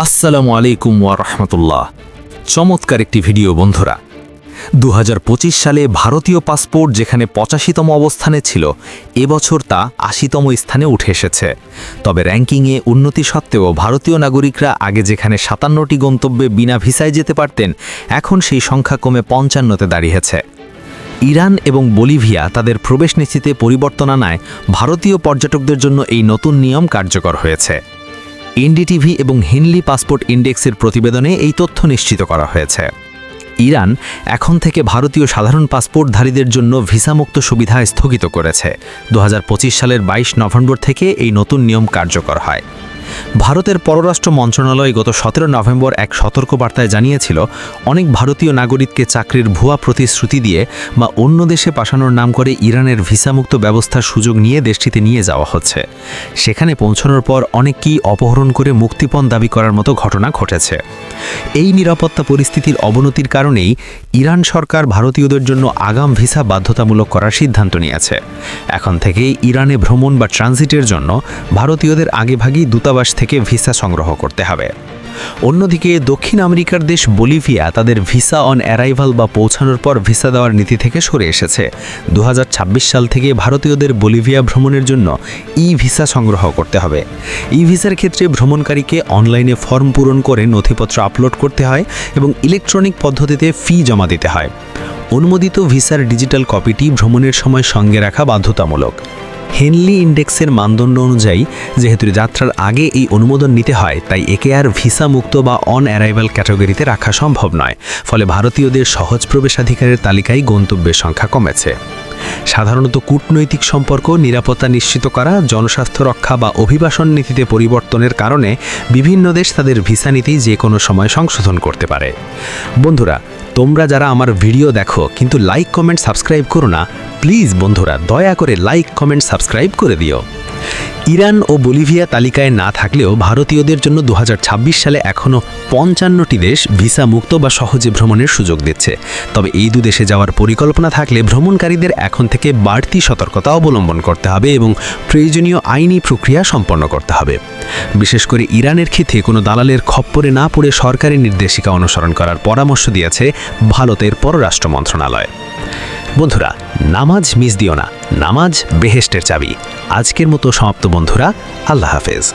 আসসালামু আলাইকুম ওয়া রাহমাতুল্লাহ। চমৎকার একটি ভিডিও বন্ধুরা। 2025 সালে ভারতীয় পাসপোর্ট যেখানে 85তম অবস্থানে ছিল, এবছর তা 80তম স্থানে উঠে এসেছে। তবে র্যাঙ্কিংয়ে উন্নতি সত্ত্বেও ভারতীয় নাগরিকরা আগে যেখানে 57টি গন্তব্যে বিনা ভিসায় যেতে পারতেন, এখন সেই সংখ্যা কমে 55তে দাঁড়িয়েছে। ইরান এবং বলিভিয়া তাদের প্রবেশ নীতিতে পরিবর্তন আনায় ভারতীয় পর্যটকদের জন্য এই নতুন নিয়ম কার্যকর হয়েছে। এনডিটিভি এবং হিনলি পাসপোর্ট ইন্ডেক্সের প্রতিবেদনে এই তথ্য নিশ্চিত করা হয়েছে। ইরান এখন থেকে ভারতীয় সাধারণ পাসপোর্টধারীদের জন্য ভিসামুক্ত সুবিধা স্থগিত করেছে। 2025 সালের 22 নভেম্বর থেকে এই নতুন নিয়ম কার্যকর হয়। ভারতের পররাষ্ট্র মন্ত্রণালয় গত 17 নভেম্বর এক সতর্কবার্তায় জানিয়েছিল, অনেক ভারতীয় নাগরিককে চাকরির ভুয়া প্রতিশ্রুতি দিয়ে বা অন্য দেশে পাঠানোর নাম করে ইরানের ভিসামুক্ত ব্যবস্থার সুযোগ নিয়ে দেশটিতে নিয়ে যাওয়া হচ্ছে। সেখানে পৌঁছানোর পর অনেককেই অপহরণ করে মুক্তিপণ দাবি করার মতো ঘটনা ঘটেছে। এই নিরাপত্তা পরিস্থিতির অবনতির কারণেই ইরান সরকার ভারতীয়দের জন্য আগাম ভিসা বাধ্যতামূলক করার সিদ্ধান্ত নিয়েছে। এখন থেকে ইরানে ভ্রমণ বা ট্রানজিটের জন্য ভারতীয়দের আগেভাগেই দূতাবাস থেকে ভিসা সংগ্রহ করতে হবে। অন্যদিকে দক্ষিণ আমেরিকার দেশ বলিভিয়া তাদের ভিসা অন অ্যারাইভাল বা পৌঁছানোর পর ভিসা দেওয়ার নীতি থেকে সরে এসেছে। 2026 সাল থেকে ভারতীয়দের বলিভিয়া ভ্রমণের জন্য ই ভিসা সংগ্রহ করতে হবে। ই ভিসার ক্ষেত্রে ভ্রমণকারীকে অনলাইনে ফর্ম পূরণ করে নথিপত্র আপলোড করতে হয় এবং ইলেকট্রনিক পদ্ধতিতে ফি জমা দিতে হয়। অনুমোদিত ভিসার ডিজিটাল কপিটি ভ্রমণের সময় সঙ্গে রাখা বাধ্যতামূলক। হেনলি ইন্ডেক্সের মানদণ্ড অনুযায়ী যেহেতু যাত্রার আগে এই অনুমোদন নিতে হয়, তাই একে আর ভিসা মুক্ত বা অন অ্যারাইভাল ক্যাটাগরিতে রাখা সম্ভব নয়। ফলে ভারতীয়দের সহজ প্রবেশাধিকারের তালিকায় গন্তব্যের সংখ্যা কমেছে। সাধারণত কূটনৈতিক সম্পর্ক, নিরাপত্তা নিশ্চিত করা, জনস্বাস্থ্য রক্ষা বা অভিবাসন নীতিতে পরিবর্তনের কারণে বিভিন্ন দেশ তাদের ভিসা নীতি যে কোনো সময় সংশোধন করতে পারে। বন্ধুরা, তোমরা যারা আমার ভিডিও দেখো কিন্তু লাইক কমেন্ট সাবস্ক্রাইব করো না, প্লিজ বন্ধুরা দয়া করে লাইক কমেন্ট সাবস্ক্রাইব করে দিও। ইরান ও বলিভিয়া তালিকায় না থাকলেও ভারতীয়দের জন্য 2026 সালে এখনও 55টি দেশ ভিসা মুক্ত বা সহজে ভ্রমণের সুযোগ দিচ্ছে। তবে এই দেশে যাওয়ার পরিকল্পনা থাকলে ভ্রমণকারীদের এখন থেকে বাড়তি সতর্কতা অবলম্বন করতে হবে এবং প্রয়োজনীয় আইনি প্রক্রিয়া সম্পন্ন করতে হবে। বিশেষ করে ইরানের ক্ষেত্রে কোনো দালালের খপ্পরে না পড়ে সরকারি নির্দেশিকা অনুসরণ করার পরামর্শ দিয়েছে ভারতের পররাষ্ট্র মন্ত্রণালয়। বন্ধুরা, নামাজ মিস দিও না, নামাজ বেহেশতের চাবি। আজকের মতো সমাপ্ত বন্ধুরা, আল্লাহ হাফেজ।